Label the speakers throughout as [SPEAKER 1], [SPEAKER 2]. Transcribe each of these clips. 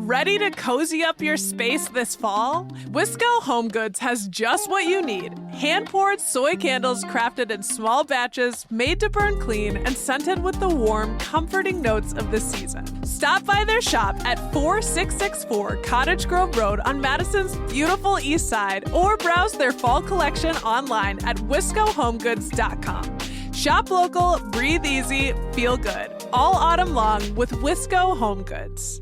[SPEAKER 1] Ready to cozy up your space this fall? Wisco Home Goods has just what you need. Hand-poured soy candles crafted in small batches, made to burn clean, and scented with the warm, comforting notes of the season. Stop by their shop at 4664 Cottage Grove Road on Madison's beautiful east side, or browse their fall collection online at wiscohomegoods.com. Shop local, breathe easy, feel good. All autumn long with Wisco Home Goods.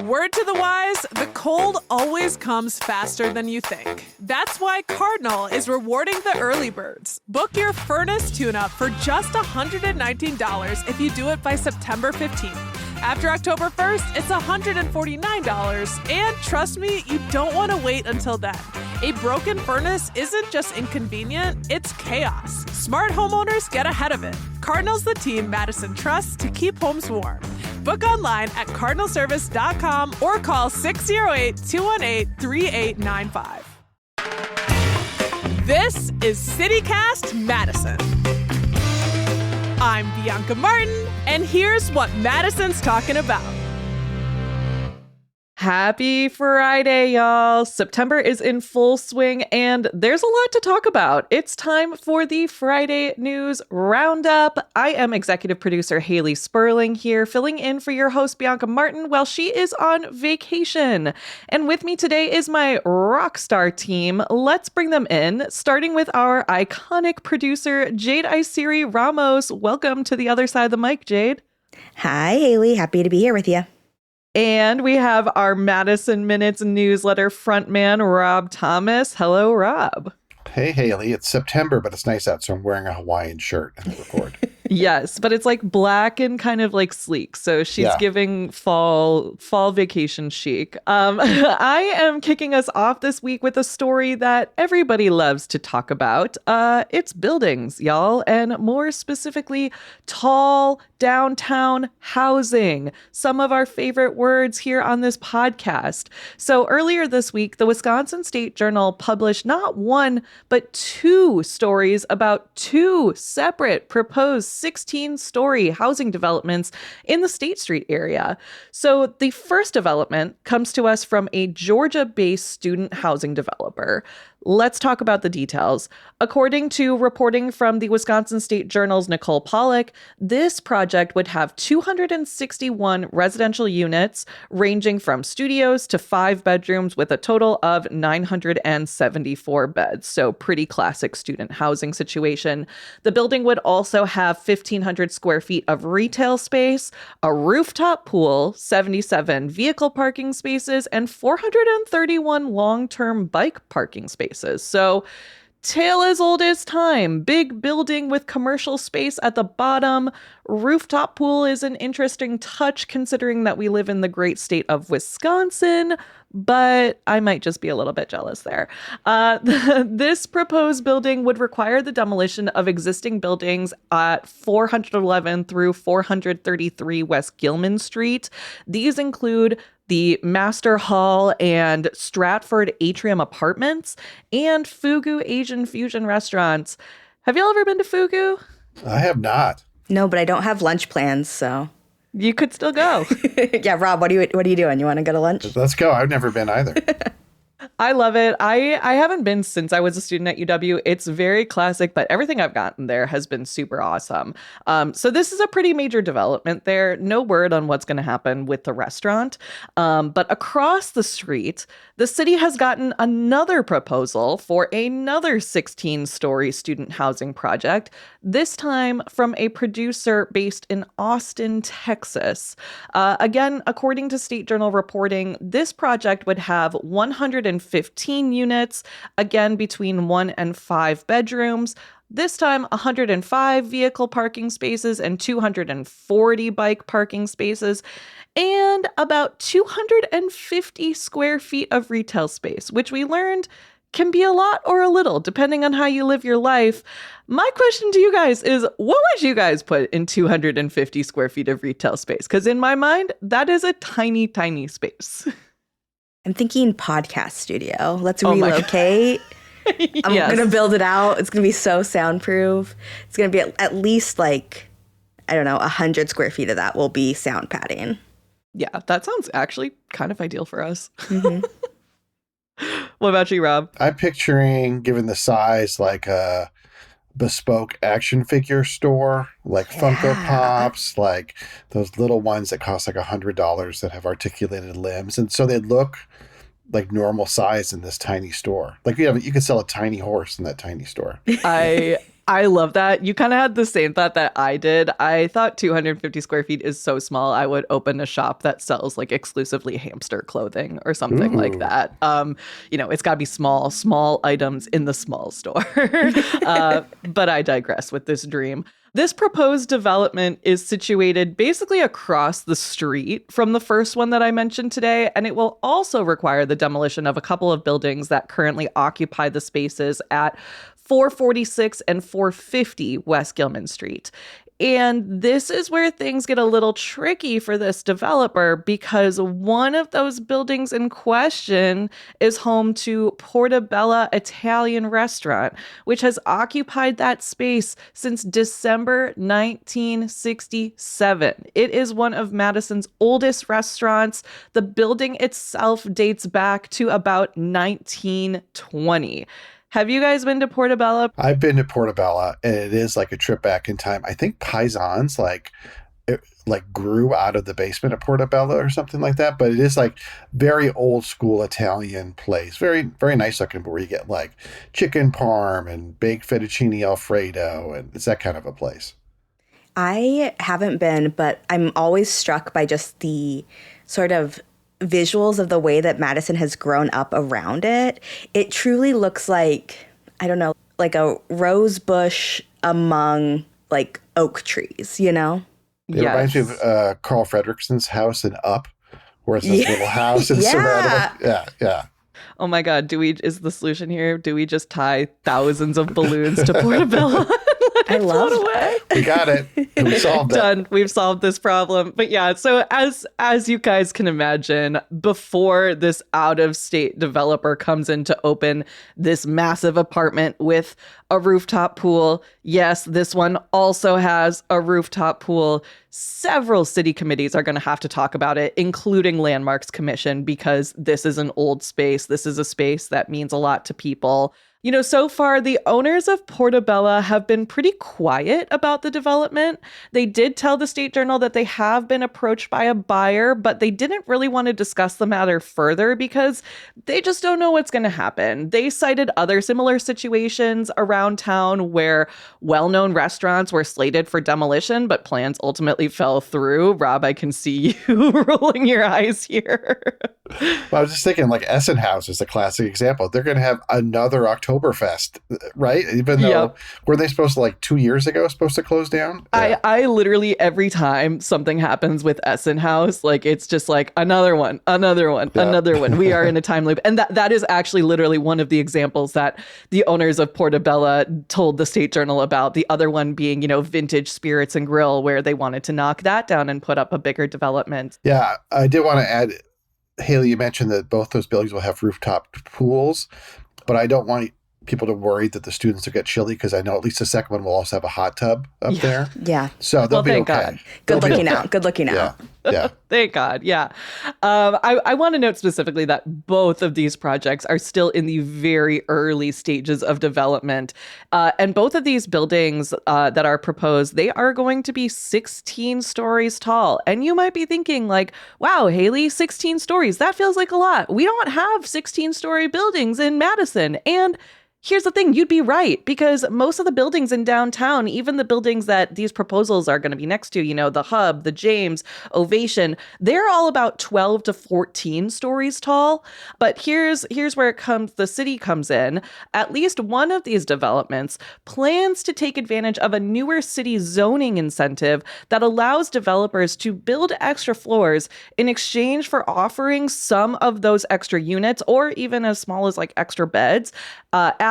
[SPEAKER 1] Word to the wise, the cold always comes faster than you think. That's why Cardinal is rewarding the early birds. Book your furnace tune-up for just $119 if you do it by September 15th. After October 1st, it's $149, and trust me, you don't want to wait until then. A broken furnace isn't just inconvenient, it's chaos. Smart homeowners get ahead of it. Cardinal's the team Madison trusts to keep homes warm. Book online at cardinalservice.com or call 608-218-3895. This is CityCast Madison. I'm Bianca Martin, and here's what Madison's talking about.
[SPEAKER 2] Happy Friday, y'all. September is in full swing, and there's a lot to talk about. It's time for the Friday News Roundup. I am executive producer Haley Sperling here, filling in for your host, Bianca Martin, while she is on vacation. And with me today is my rock star team. Let's bring them in, starting with our iconic producer, Jade Isiri Ramos. Welcome to the other side of the mic, Jade.
[SPEAKER 3] Hi, Haley. Happy to be here with you.
[SPEAKER 2] And we have our Madison Minutes newsletter frontman, Rob Thomas. Hello, Rob.
[SPEAKER 4] Hey, Haley. It's September, but it's nice out, so I'm wearing a Hawaiian shirt in the record.
[SPEAKER 2] Yes, but it's like black and kind of like sleek. So she's giving fall vacation chic. I am kicking us off this week with a story that everybody loves to talk about. It's buildings, y'all, and more specifically, tall downtown housing. Some of our favorite words here on this podcast. So earlier this week, the Wisconsin State Journal published not one, but two stories about two separate proposed 16-story housing developments in the State Street area. So the first development comes to us from a Georgia-based student housing developer. Let's talk about the details. According to reporting from the Wisconsin State Journal's Nicole Pollock, this project would have 261 residential units ranging from studios to 5 bedrooms with a total of 974 beds. So pretty classic student housing situation. The building would also have 1,500 square feet of retail space, a rooftop pool, 77 vehicle parking spaces, and 431 long-term bike parking spaces. So, tale as old as time. Big building with commercial space at the bottom. Rooftop pool is an interesting touch considering that we live in the great state of Wisconsin, but I might just be a little bit jealous there. This proposed building would require the demolition of existing buildings at 411 through 433 West Gilman Street. These include the Master Hall and Stratford Atrium Apartments and Fugu Asian Fusion Restaurants. Have y'all ever been to Fugu?
[SPEAKER 4] I have not.
[SPEAKER 3] No, but I don't have lunch plans, so.
[SPEAKER 2] You could still go.
[SPEAKER 3] Yeah, Rob, what are you doing? You want to go to lunch?
[SPEAKER 4] Let's go. I've never been either.
[SPEAKER 2] I love it. I haven't been since I was a student at UW. It's very classic, but everything I've gotten there has been super awesome. So this is a pretty major development there. No word on what's going to happen with the restaurant. But across the street, the city has gotten another proposal for another 16-story student housing project, this time from a producer based in Austin, Texas. Again, according to State Journal reporting, this project would have 115 units, again between 1 and 5 bedrooms. This time, 105 vehicle parking spaces and 240 bike parking spaces, and about 250 square feet of retail space, which we learned can be a lot or a little, depending on how you live your life. My question to you guys is, what would you guys put in 250 square feet of retail space? Because in my mind, that is a tiny, tiny space.
[SPEAKER 3] I'm thinking podcast studio. Let's relocate. I'm going to build it out. It's going to be so soundproof. It's going to be at least 100 square feet of that will be sound padding.
[SPEAKER 2] Yeah, that sounds actually kind of ideal for us. Mm-hmm. What about you, Rob?
[SPEAKER 4] I'm picturing, given the size, like a bespoke action figure store, like Funko Pops, like those little ones that cost like $100 that have articulated limbs. And so they look like normal size in this tiny store. Like you could sell a tiny horse in that tiny store.
[SPEAKER 2] I love that. You kind of had the same thought that I did. I thought 250 square feet is so small. I would open a shop that sells like exclusively hamster clothing or something like that. It's got to be small items in the small store. But I digress with this dream. This proposed development is situated basically across the street from the first one that I mentioned today, and it will also require the demolition of a couple of buildings that currently occupy the spaces at 446 and 450 West Gilman Street. And this is where things get a little tricky for this developer, because one of those buildings in question is home to Portabella Italian Restaurant, which has occupied that space since December 1967. It is one of Madison's oldest restaurants. The building itself dates back to about 1920. Have you guys been to Portabella?
[SPEAKER 4] I've been to Portabella, and it is like a trip back in time. I think Paisans grew out of the basement of Portabella or something like that. But it is like very old school Italian place. Very, very nice looking, where you get like chicken parm and baked fettuccine Alfredo. And it's that kind of a place.
[SPEAKER 3] I haven't been, but I'm always struck by just the sort of visuals of the way that Madison has grown up around it. It truly looks like, I don't know, like a rose bush among like oak trees, you know?
[SPEAKER 4] It reminds me of Carl Fredrickson's house in Up, where it's this little house and surrounded. Yeah.
[SPEAKER 2] Oh my God, is the solution here? Do we just tie thousands of balloons to Portabella?
[SPEAKER 3] I love it.
[SPEAKER 4] We got it. We solved it.
[SPEAKER 2] Done. We've solved this problem. But yeah, so as you guys can imagine, before this out-of-state developer comes in to open this massive apartment with a rooftop pool, yes, this one also has a rooftop pool. Several city committees are going to have to talk about it, including Landmarks Commission, because this is an old space. This is a space that means a lot to people. You know, so far, the owners of Portabella have been pretty quiet about the development. They did tell the State Journal that they have been approached by a buyer, but they didn't really want to discuss the matter further because they just don't know what's going to happen. They cited other similar situations around town where well-known restaurants were slated for demolition, but plans ultimately fell through. Rob, I can see you rolling your eyes here.
[SPEAKER 4] Well, I was just thinking, like, Essen House is a classic example. They're going to have another Oktoberfest, right? Even though, were they supposed to, like 2 years ago, supposed to close down? Yeah.
[SPEAKER 2] I literally, every time something happens with Essen House, like, it's just like another one. We are in a time loop. And that is actually literally one of the examples that the owners of Portabella told the State Journal about. The other one being, Vintage Spirits and Grill, where they wanted to knock that down and put up a bigger development.
[SPEAKER 4] Yeah, I did want to add, Haley, you mentioned that both those buildings will have rooftop pools, but I don't want people to worry that the students will get chilly, because I know at least the second one will also have a hot tub up there.
[SPEAKER 3] Yeah.
[SPEAKER 4] So they'll be okay.
[SPEAKER 3] God. Good looking out.
[SPEAKER 4] Yeah.
[SPEAKER 2] Thank God. Yeah. I want to note specifically that both of these projects are still in the very early stages of development. And both of these buildings that are proposed, they are going to be 16 stories tall. And you might be thinking like, wow, Haley, 16 stories, that feels like a lot. We don't have 16-story buildings in Madison. And here's the thing, you'd be right, because most of the buildings in downtown, even the buildings that these proposals are going to be next to, the Hub, the James, Ovation, they're all about 12 to 14 stories tall. But here's where the city comes in. At least one of these developments plans to take advantage of a newer city zoning incentive that allows developers to build extra floors in exchange for offering some of those extra units, or even as small as like extra beds,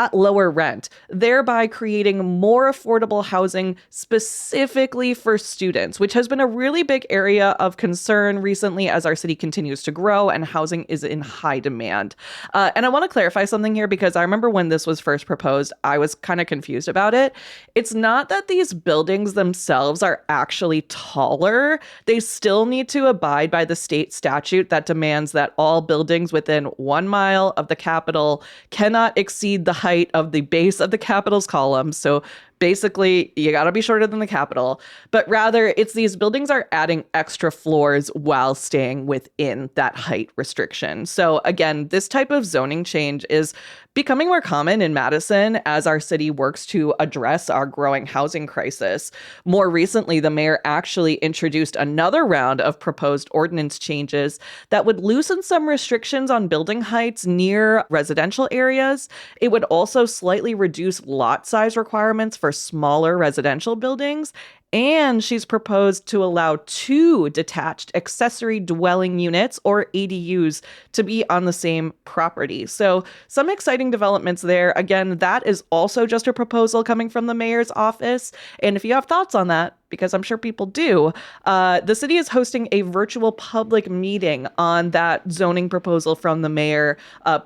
[SPEAKER 2] at lower rent, thereby creating more affordable housing specifically for students, which has been a really big area of concern recently as our city continues to grow and housing is in high demand. And I want to clarify something here because I remember when this was first proposed, I was kind of confused about it. It's not that these buildings themselves are actually taller. They still need to abide by the state statute that demands that all buildings within 1 mile of the Capitol cannot exceed the height of the base of the Capitol's columns. So basically, you got to be shorter than the Capitol, but rather it's these buildings are adding extra floors while staying within that height restriction. So again, this type of zoning change is becoming more common in Madison as our city works to address our growing housing crisis. More recently, the mayor actually introduced another round of proposed ordinance changes that would loosen some restrictions on building heights near residential areas. It would also slightly reduce lot size requirements for smaller residential buildings. And she's proposed to allow 2 detached accessory dwelling units, or ADUs, to be on the same property. So some exciting developments there. Again, that is also just a proposal coming from the mayor's office. And if you have thoughts on that, because I'm sure people do, the city is hosting a virtual public meeting on that zoning proposal from the mayor,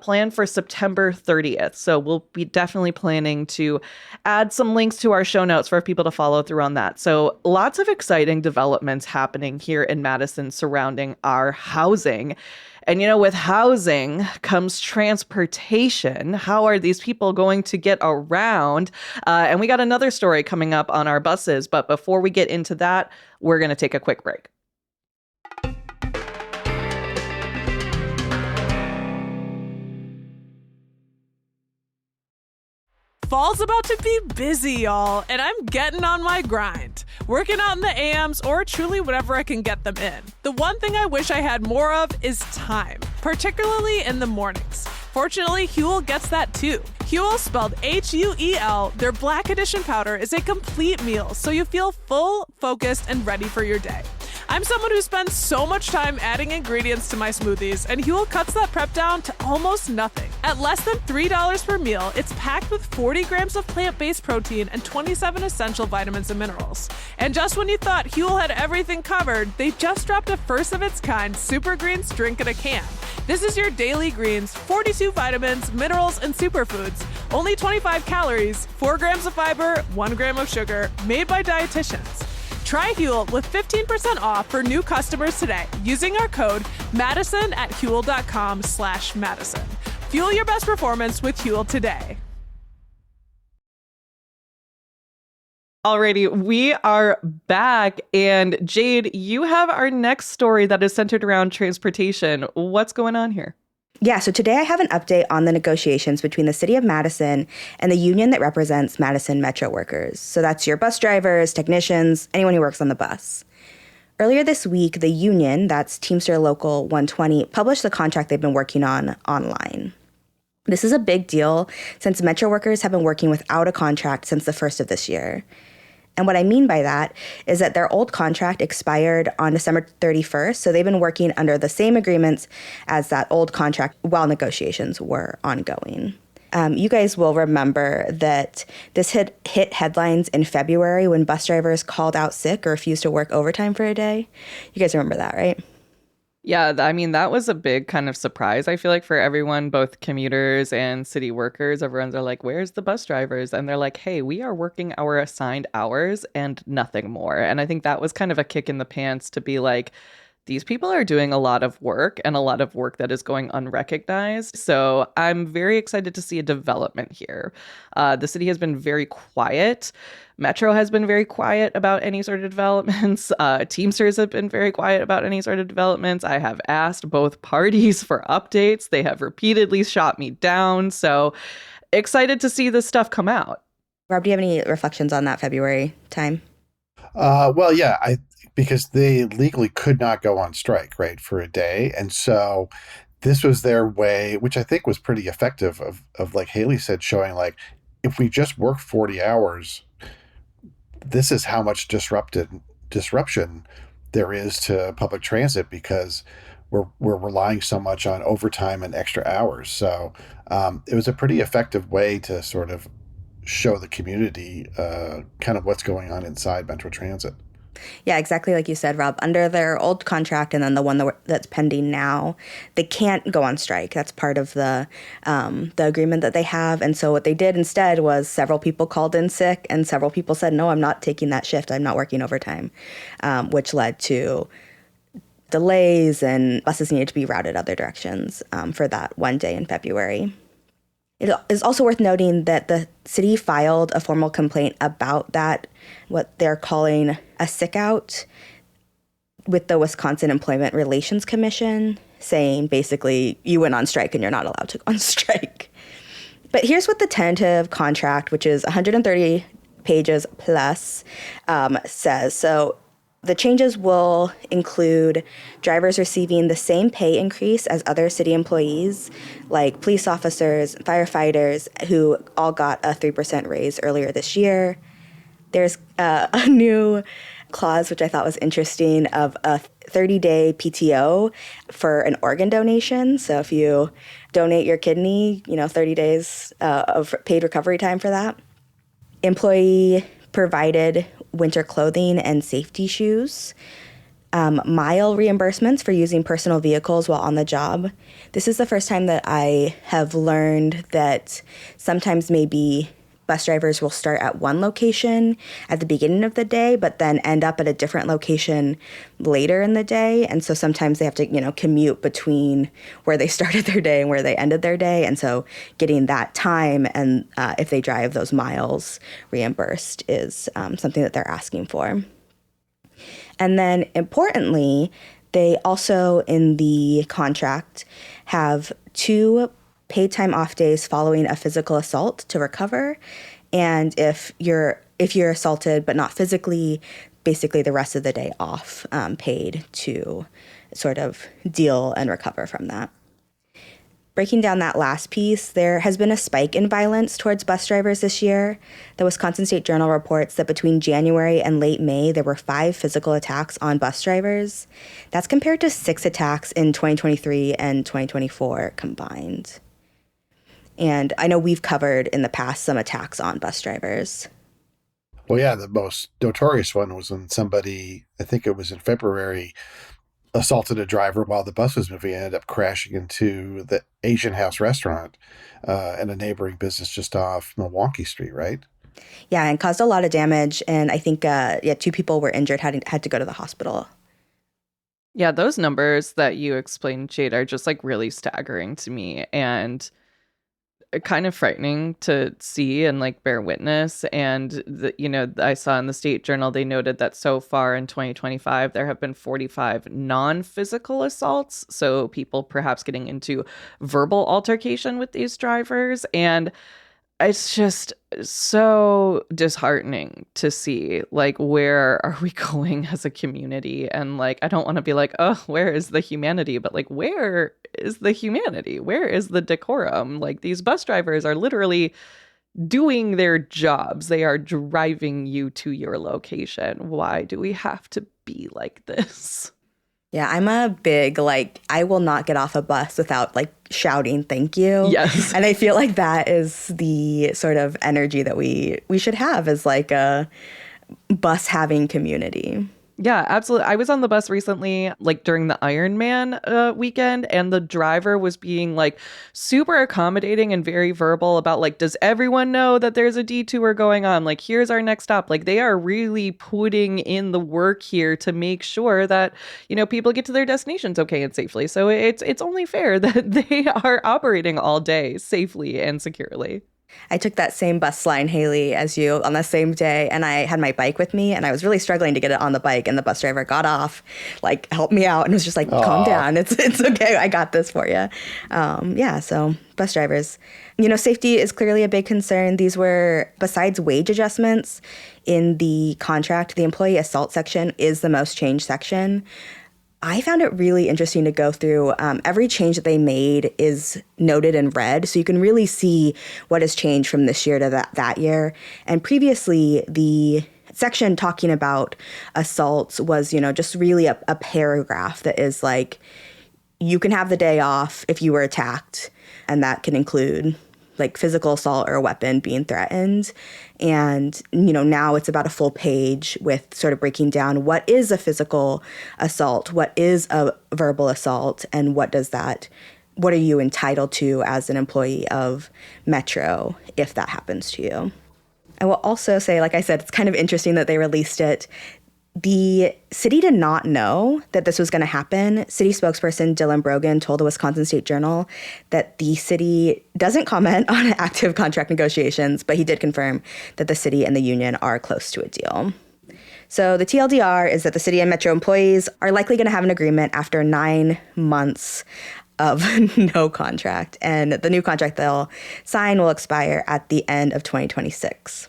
[SPEAKER 2] planned for September 30th. So we'll be definitely planning to add some links to our show notes for people to follow through on that. So lots of exciting developments happening here in Madison surrounding our housing. And, with housing comes transportation. How are these people going to get around? And we got another story coming up on our buses. But before we get into that, we're going to take a quick break.
[SPEAKER 1] Fall's about to be busy, y'all, and I'm getting on my grind. Working out in the AMs or truly whatever I can get them in. The one thing I wish I had more of is time, particularly in the mornings. Fortunately, Huel gets that too. Huel, spelled Huel, their Black Edition powder is a complete meal, so you feel full, focused, and ready for your day. I'm someone who spends so much time adding ingredients to my smoothies, and Huel cuts that prep down to almost nothing. At less than $3 per meal, it's packed with 40 grams of plant-based protein and 27 essential vitamins and minerals. And just when you thought Huel had everything covered, they just dropped a first-of-its-kind Super Greens drink in a can. This is your daily greens, 42 vitamins, minerals, and superfoods, only 25 calories, 4 grams of fiber, 1 gram of sugar, made by dietitians. Try Huel with 15% off for new customers today using our code Madison at Huel.com/Madison. Fuel your best performance with Huel today.
[SPEAKER 2] Alrighty, we are back. And Jade, you have our next story that is centered around transportation. What's going on here?
[SPEAKER 3] Yeah, so today I have an update on the negotiations between the city of Madison and the union that represents Madison Metro workers. So that's your bus drivers, technicians, anyone who works on the bus. Earlier this week, the union, that's Teamster Local 120, published the contract they've been working on online. This is a big deal since Metro workers have been working without a contract since the first of this year. And what I mean by that is that their old contract expired on December 31st, so they've been working under the same agreements as that old contract while negotiations were ongoing. You guys will remember that this hit headlines in February when bus drivers called out sick or refused to work overtime for a day. You guys remember that, right?
[SPEAKER 2] Yeah, I mean, that was a big kind of surprise, I feel like, for everyone, both commuters and city workers. Everyone's are like, where's the bus drivers? And they're like, hey, we are working our assigned hours and nothing more. And I think that was kind of a kick in the pants to be like, these people are doing a lot of work and a lot of work that is going unrecognized. So I'm very excited to see a development here. The city has been very quiet. Metro has been very quiet about any sort of developments. Teamsters have been very quiet about any sort of developments. I have asked both parties for updates. They have repeatedly shot me down. So excited to see this stuff come out.
[SPEAKER 3] Rob, do you have any reflections on that February time?
[SPEAKER 4] Well, yeah, because they legally could not go on strike, right, for a day. And so this was their way, which I think was pretty effective of like Haley said, showing like, if we just work 40 hours, this is how much disruption there is to public transit, because we're relying so much on overtime and extra hours. So it was a pretty effective way to sort of show the community kind of what's going on inside Metro Transit.
[SPEAKER 3] Yeah, exactly like you said, Rob. Under their old contract and then the one that's pending now, they can't go on strike. That's part of the agreement that they have. And so what they did instead was several people called in sick and several people said, no, I'm not taking that shift. I'm not working overtime, which led to delays and buses needed to be routed other directions for that one day in February. It is also worth noting that the city filed a formal complaint about that, what they're calling a sick out, with the Wisconsin Employment Relations Commission, saying basically you went on strike and you're not allowed to go on strike. But here's what the tentative contract, which is 130 pages plus, says. So the changes will include drivers receiving the same pay increase as other city employees, like police officers, firefighters, who all got a 3% raise earlier this year. There's a new clause, which I thought was interesting, of a 30-day PTO for an organ donation. So if you donate your kidney, 30 days of paid recovery time for that. Employee provided winter clothing and safety shoes, mile reimbursements for using personal vehicles while on the job. This is the first time that I have learned that sometimes maybe bus drivers will start at one location at the beginning of the day, but then end up at a different location later in the day. And so sometimes they have to, commute between where they started their day and where they ended their day. And so getting that time and if they drive those miles reimbursed is something that they're asking for. And then importantly, they also in the contract have 2 paid time off days following a physical assault to recover. And if you're assaulted but not physically, basically the rest of the day off, paid to sort of deal and recover from that. Breaking down that last piece, there has been a spike in violence towards bus drivers this year. The Wisconsin State Journal reports that between January and late May, there were 5 physical attacks on bus drivers. That's compared to 6 attacks in 2023 and 2024 combined. And I know we've covered in the past some attacks on bus drivers.
[SPEAKER 4] Well, yeah, the most notorious one was when somebody, I think it was in February, assaulted a driver while the bus was moving and ended up crashing into the Asian House restaurant and a neighboring business just off Milwaukee Street, right?
[SPEAKER 3] Yeah, and caused a lot of damage. And I think, 2 people were injured, had to go to the hospital.
[SPEAKER 2] Yeah, those numbers that you explained, Jade, are just like really staggering to me and kind of frightening to see and like bear witness. And I saw in the State Journal, they noted that so far in 2025, there have been 45 non-physical assaults. So people perhaps getting into verbal altercation with these drivers. And it's just so disheartening to see, like, where are we going as a community? And like, I don't want to be like, oh, where is the humanity? But like, where is the humanity? Where is the decorum? Like, these bus drivers are literally doing their jobs. They are driving you to your location. Why do we have to be like this?
[SPEAKER 3] Yeah, I'm a big, I will not get off a bus without, shouting thank you.
[SPEAKER 2] Yes.
[SPEAKER 3] And I feel like that is the sort of energy that we should have as, a bus-having community.
[SPEAKER 2] Yeah, absolutely. I was on the bus recently, during the Ironman weekend, and the driver was being super accommodating and very verbal about does everyone know that there's a detour going on? Here's our next stop. They are really putting in the work here to make sure that, people get to their destinations okay and safely. So it's only fair that they are operating all day safely and securely.
[SPEAKER 3] I took that same bus line, Haley, as you on the same day, and I had my bike with me, and I was really struggling to get it on the bike, and the bus driver got off, helped me out, and was just calm down. It's okay. I got this for you. So bus drivers, safety is clearly a big concern. These were, besides wage adjustments in the contract, the employee assault section is the most changed section. I found it really interesting to go through. Every change that they made is noted in red, so you can really see what has changed from this year to that year. And previously, the section talking about assaults was, just really a paragraph that is you can have the day off if you were attacked, and that can include like physical assault or a weapon being threatened. And, now it's about a full page with sort of breaking down what is a physical assault, what is a verbal assault, and what are you entitled to as an employee of Metro if that happens to you. I will also say, like I said, it's kind of interesting that they released it. The city did not know that this was going to happen. City spokesperson Dylan Brogan told the Wisconsin State Journal that the city doesn't comment on active contract negotiations, but he did confirm that the city and the union are close to a deal. So the TLDR is that the city and Metro employees are likely going to have an agreement after 9 months of no contract. And the new contract they'll sign will expire at the end of 2026.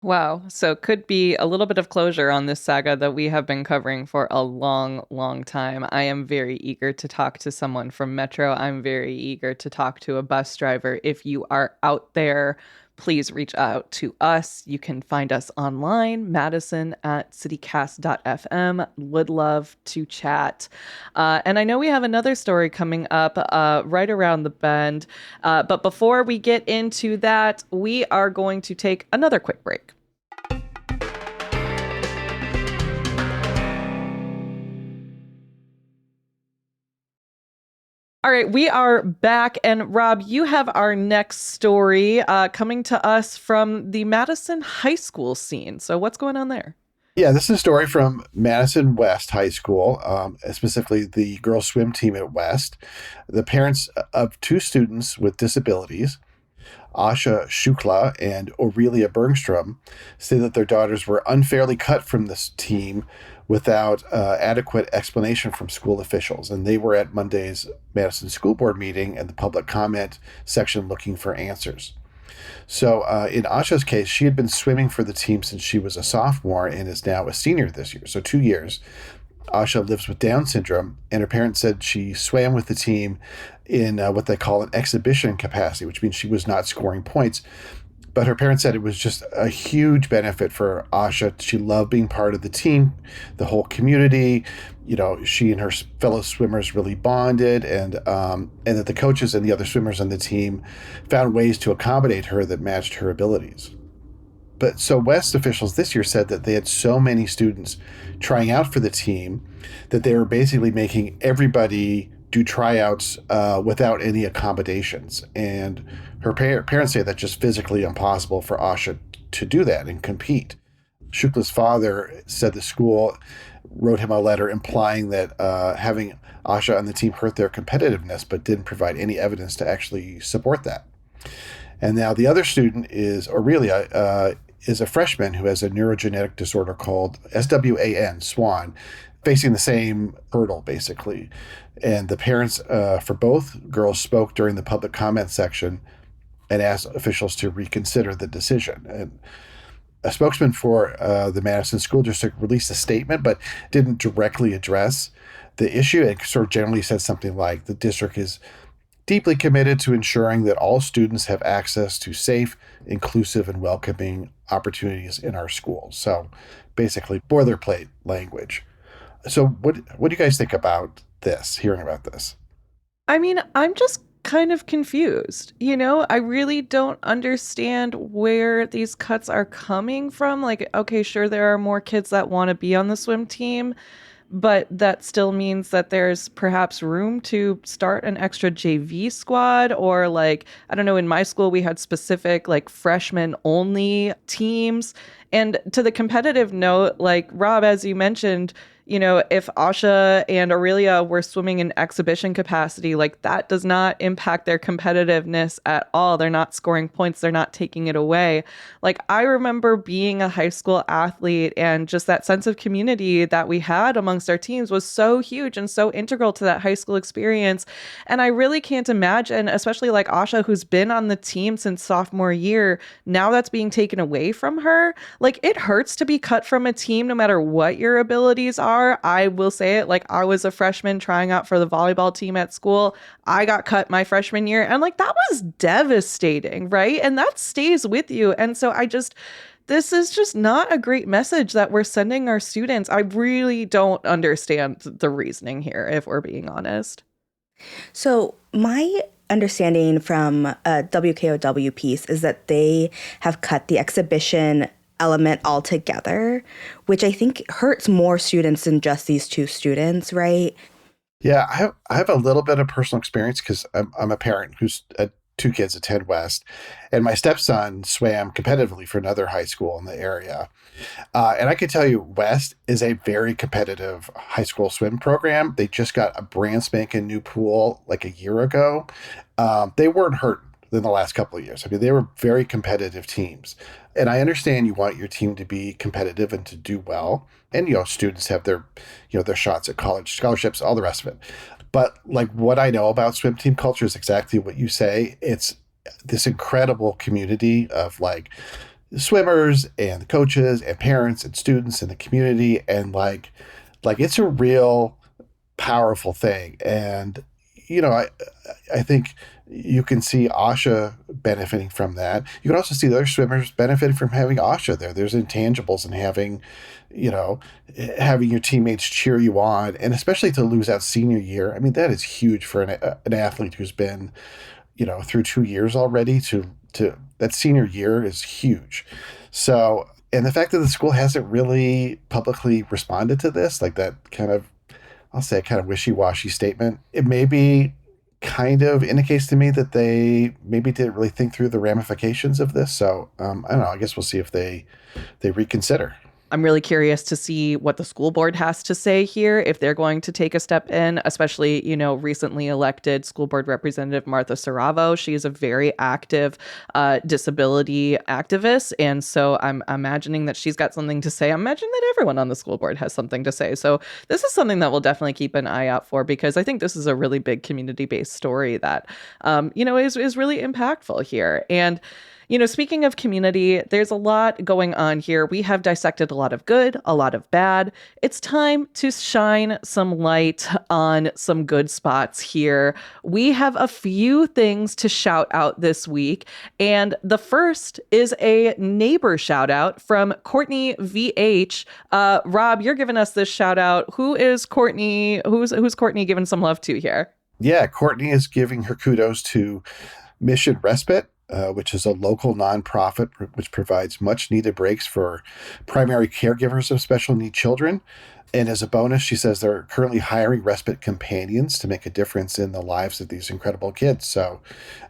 [SPEAKER 2] Wow. So it could be a little bit of closure on this saga that we have been covering for a long, long time. I am very eager to talk to someone from Metro. I'm very eager to talk to a bus driver. If you are out there, please reach out to us. You can find us online, madison@citycast.fm. Would love to chat. And I know we have another story coming up right around the bend. But before we get into that, we are going to take another quick break. All right, we are back. And Rob, you have our next story coming to us from the Madison High School scene. So what's going on there?
[SPEAKER 4] Yeah, this is a story from Madison West High School, specifically the girls swim team at West. The parents of 2 students with disabilities, Asha Shukla and Aurelia Bergstrom, say that their daughters were unfairly cut from this team without adequate explanation from school officials. And they were at Monday's Madison School Board meeting and the public comment section looking for answers. So in Asha's case, she had been swimming for the team since she was a sophomore and is now a senior this year, so 2 years. Asha lives with Down syndrome, and her parents said she swam with the team in what they call an exhibition capacity, which means she was not scoring points. But her parents said it was just a huge benefit for Asha. She loved being part of the team, the whole community. She and her fellow swimmers really bonded, and that the coaches and the other swimmers on the team found ways to accommodate her that matched her abilities. But so West officials this year said that they had so many students trying out for the team that they were basically making everybody do tryouts without any accommodations. And her parents say that's just physically impossible for Asha to do that and compete. Shukla's father said the school wrote him a letter implying that having Asha on the team hurt their competitiveness, but didn't provide any evidence to actually support that. And now the other student is Aurelia, is a freshman who has a neurogenetic disorder called SWAN, facing the same hurdle, basically. And the parents for both girls spoke during the public comment section and asked officials to reconsider the decision. And a spokesman for the Madison School District released a statement, but didn't directly address the issue. It sort of generally said something like, the district is deeply committed to ensuring that all students have access to safe, inclusive, and welcoming opportunities in our schools. So basically boilerplate language. So what do you guys think about this, hearing about this?
[SPEAKER 2] I mean, I'm just kind of confused. I really don't understand where these cuts are coming from. Like, okay, sure, there are more kids that want to be on the swim team, but that still means that there's perhaps room to start an extra JV squad, or like, I don't know, in my school, we had specific like freshman only teams. And to the competitive note, like Rob, as you mentioned, if Asha and Aurelia were swimming in exhibition capacity, like that does not impact their competitiveness at all. They're not scoring points. They're not taking it away. Like, I remember being a high school athlete, and just that sense of community that we had amongst our teams was so huge and so integral to that high school experience. And I really can't imagine, especially like Asha, who's been on the team since sophomore year, now that's being taken away from her. Like, it hurts to be cut from a team no matter what your abilities are. I will say it, like, I was a freshman trying out for the volleyball team at school. I got cut my freshman year, and like that was devastating, right? And that stays with you. And so this is just not a great message that we're sending our students. I really don't understand the reasoning here, if we're being honest.
[SPEAKER 3] So my understanding from a WKOW piece is that they have cut the exhibition element altogether, which I think hurts more students than just these two students, right?
[SPEAKER 4] Yeah, I have a little bit of personal experience because I'm a parent who's two kids attend West, and my stepson swam competitively for another high school in the area. And I can tell you, West is a very competitive high school swim program. They just got a brand spanking new pool like a year ago. They weren't hurt in the last couple of years. I mean, they were very competitive teams. And I understand you want your team to be competitive and to do well. And, students have their shots at college scholarships, all the rest of it. But like what I know about swim team culture is exactly what you say. It's this incredible community of like swimmers and coaches and parents and students in the community. And like it's a real powerful thing. And, I think you can see Asha benefiting from that. You can also see the other swimmers benefiting from having Asha there. There's intangibles in having your teammates cheer you on, and especially to lose out senior year. I mean, that is huge for an athlete who's been, through 2 years already. To that senior year is huge. So, and the fact that the school hasn't really publicly responded to this, like that kind of, I'll say a kind of wishy-washy statement, it maybe kind of indicates to me that they maybe didn't really think through the ramifications of this. So I don't know. I guess we'll see if they reconsider.
[SPEAKER 2] I'm really curious to see what the school board has to say here, if they're going to take a step in, especially, recently elected school board representative Martha Saravo. She is a very active disability activist. And so I'm imagining that she's got something to say. I'm imagining that everyone on the school board has something to say. So this is something that we'll definitely keep an eye out for, because I think this is a really big community-based story that, is really impactful here. And speaking of community, there's a lot going on here. We have dissected a lot of good, a lot of bad. It's time to shine some light on some good spots here. We have a few things to shout out this week. And the first is a neighbor shout out from Courtney VH. Rob, you're giving us this shout out. Who is Courtney? Who's Courtney giving some love to here?
[SPEAKER 4] Yeah, Courtney is giving her kudos to Mission Respite, which is a local nonprofit which provides much needed breaks for primary caregivers of special need children. And as a bonus, she says they're currently hiring respite companions to make a difference in the lives of these incredible kids. So,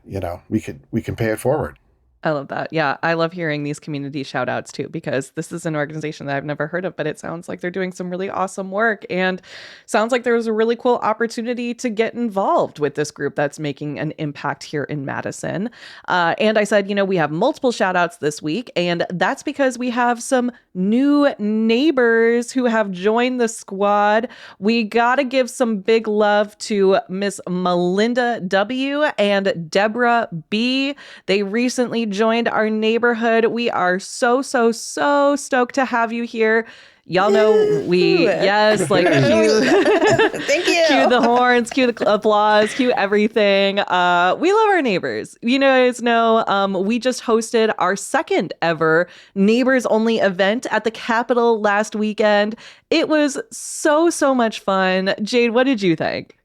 [SPEAKER 4] we can pay it forward.
[SPEAKER 2] I love that. Yeah, I love hearing these community shout outs too, because this is an organization that I've never heard of, but it sounds like they're doing some really awesome work, and sounds like there was a really cool opportunity to get involved with this group that's making an impact here in Madison. And I said, we have multiple shout outs this week, and that's because we have some new neighbors who have joined the squad. We got to give some big love to Miss Melinda W. and Deborah B. They recently joined our neighborhood. We are so stoked to have you here. Y'all know yes, like cue,
[SPEAKER 3] thank you.
[SPEAKER 2] Cue the horns, cue the applause, cue everything. We love our neighbors. You guys know, we just hosted our second ever neighbors only event at the Capitol last weekend. It was so much fun. Jade, what did you think?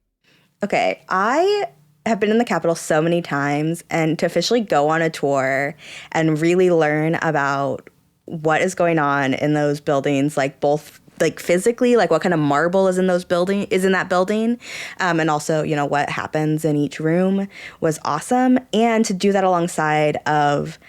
[SPEAKER 3] Okay, I have been in the Capitol so many times, and to officially go on a tour and really learn about what is going on in those buildings, like both like physically, like what kind of marble is in that building, and also what happens in each room, was awesome. And to do that alongside of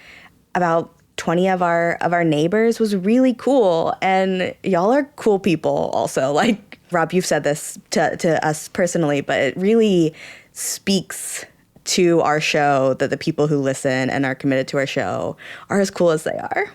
[SPEAKER 3] about 20 of our neighbors was really cool. And y'all are cool people also. Like, Rob, you've said this to us personally, but it really speaks to our show that the people who listen and are committed to our show are as cool as they are.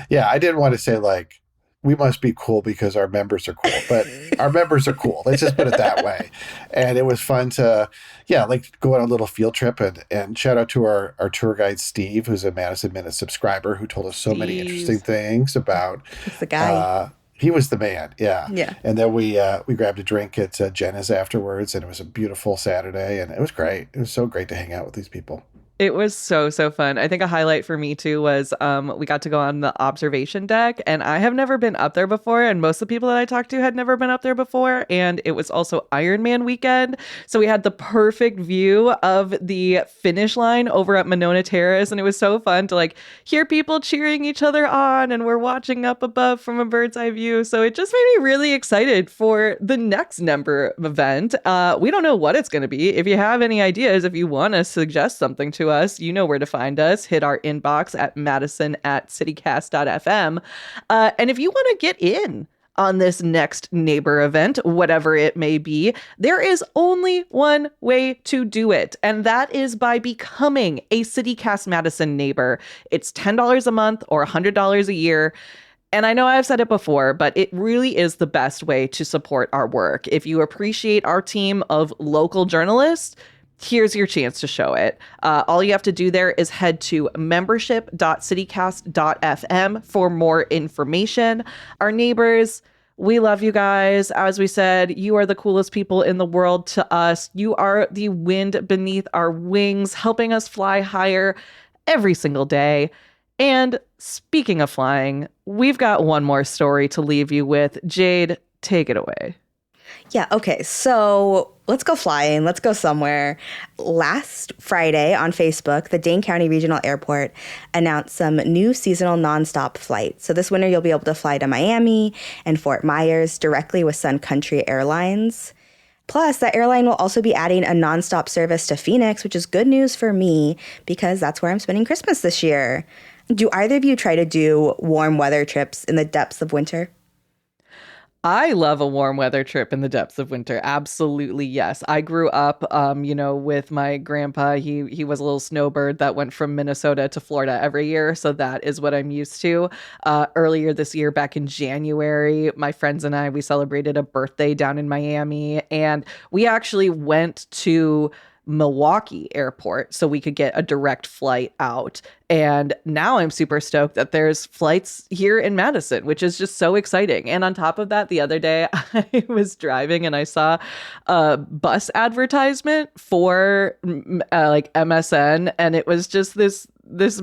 [SPEAKER 4] Yeah, I didn't want to say like we must be cool because our members are cool, but our members are cool. Let's just put it that way. And it was fun to, go on a little field trip, and shout out to our tour guide, Steve, who's a Madison Minute subscriber, who told us so many interesting things about.
[SPEAKER 3] It's the guy.
[SPEAKER 4] He was the man, yeah.
[SPEAKER 3] Yeah.
[SPEAKER 4] And then we grabbed a drink at Jenna's afterwards, and it was a beautiful Saturday, and it was great. It was so great to hang out with these people.
[SPEAKER 2] It was so fun. I think a highlight for me too was we got to go on the observation deck, and I have never been up there before, and most of the people that I talked to had never been up there before, and it was also Ironman weekend, so we had the perfect view of the finish line over at Monona Terrace, and it was so fun to like hear people cheering each other on, and we're watching up above from a bird's eye view. So it just made me really excited for the next number event. We don't know what it's going to be. If you have any ideas, if you want to suggest something to us, you know where to find us. Hit our inbox at madison@citycast.fm. And if you want to get in on this next neighbor event, whatever it may be, there is only one way to do it, and that is by becoming a CityCast Madison neighbor. It's $10 a month or $100 a year. And I know I've said it before, but it really is the best way to support our work. If you appreciate our team of local journalists, here's your chance to show it. All you have to do there is head to membership.citycast.fm for more information. Our neighbors, we love you guys. As we said, you are the coolest people in the world to us. You are the wind beneath our wings, helping us fly higher every single day. And speaking of flying, we've got one more story to leave you with. Jade, take it away.
[SPEAKER 3] Yeah, okay. So let's go flying. Let's go somewhere. Last Friday on Facebook, the Dane County Regional Airport announced some new seasonal nonstop flights. So this winter, you'll be able to fly to Miami and Fort Myers directly with Sun Country Airlines. Plus, that airline will also be adding a nonstop service to Phoenix, which is good news for me because that's where I'm spending Christmas this year. Do either of you try to do warm weather trips in the depths of winter?
[SPEAKER 2] I love a warm weather trip in the depths of winter. Absolutely, yes. I grew up, with my grandpa. He was a little snowbird that went from Minnesota to Florida every year. So that is what I'm used to. Earlier this year, back in January, my friends and I, we celebrated a birthday down in Miami. And we actually went to Milwaukee Airport so we could get a direct flight out. And now I'm super stoked that there's flights here in Madison, which is just so exciting. And on top of that, the other day I was driving and I saw a bus advertisement for MSN, and it was just this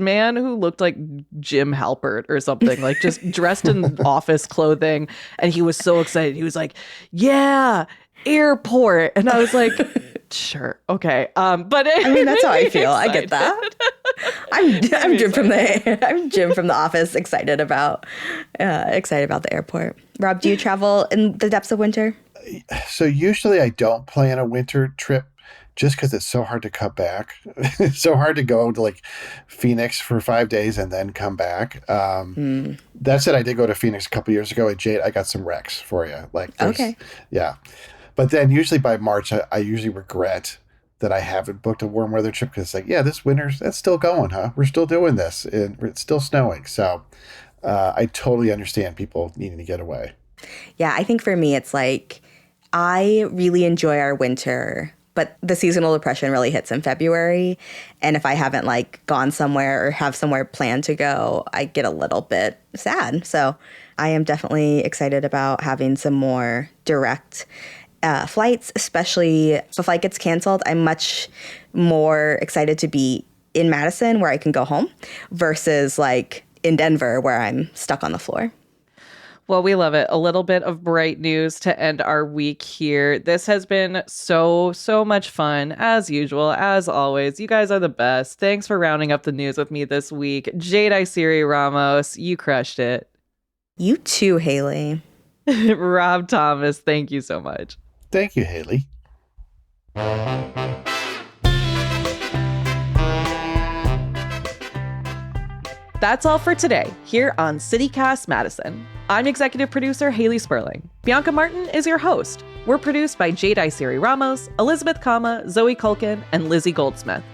[SPEAKER 2] man who looked like Jim Halpert or something, like just dressed in office clothing, and he was so excited. He was like, "Yeah, airport," and I was like, sure, okay. But I
[SPEAKER 3] mean, that's how I feel. I get that. I'm Jim from the office, excited about the airport. Rob, do you travel in the depths of winter?
[SPEAKER 4] So usually I don't plan a winter trip just because it's so hard to come back. It's so hard to go to like Phoenix for 5 days and then come back. That said, I did go to Phoenix a couple years ago. And Jade, I got some recs for you. Okay. Yeah. But then usually by March, I usually regret that I haven't booked a warm weather trip because it's like, yeah, this winter's, that's still going, huh? We're still doing this and it's still snowing. So I totally understand people needing to get away.
[SPEAKER 3] Yeah, I think for me, it's like I really enjoy our winter, but the seasonal depression really hits in February. And if I haven't gone somewhere or have somewhere planned to go, I get a little bit sad. So I am definitely excited about having some more direct flights, especially if a flight gets canceled. I'm much more excited to be in Madison where I can go home versus in Denver where I'm stuck on the floor.
[SPEAKER 2] Well, we love it. A little bit of bright news to end our week here. This has been so much fun, as usual, as always. You guys are the best. Thanks for rounding up the news with me this week. Jade Isiri Ramos, you crushed it.
[SPEAKER 3] You too, Haley.
[SPEAKER 2] Rob Thomas, thank you so much.
[SPEAKER 4] Thank you, Haley.
[SPEAKER 2] That's all for today here on CityCast Madison. I'm executive producer Haley Sperling. Bianca Martin is your host. We're produced by Jade Isiri Ramos, Elizabeth Kama, Zoe Culkin, and Lizzie Goldsmith.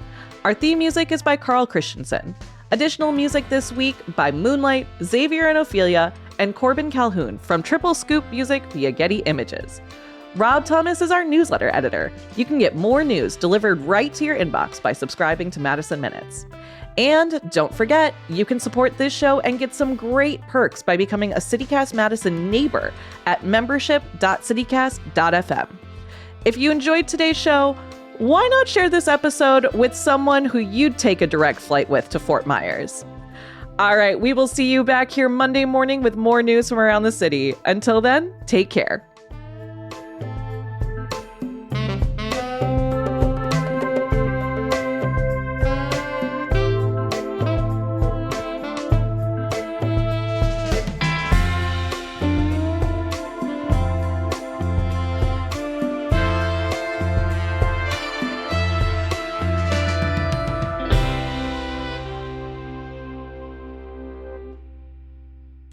[SPEAKER 2] Our theme music is by Carl Christensen. Additional music this week by Moonlight, Xavier and Ophelia, and Corbin Calhoun from Triple Scoop Music via Getty Images. Rob Thomas is our newsletter editor. You can get more news delivered right to your inbox by subscribing to Madison Minutes. And don't forget, you can support this show and get some great perks by becoming a CityCast Madison neighbor at membership.citycast.fm. If you enjoyed today's show, why not share this episode with someone who you'd take a direct flight with to Fort Myers? All right, we will see you back here Monday morning with more news from around the city. Until then, take care.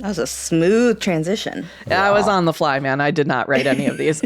[SPEAKER 3] That was a smooth transition.
[SPEAKER 2] I was on the fly, man. I did not write any of these.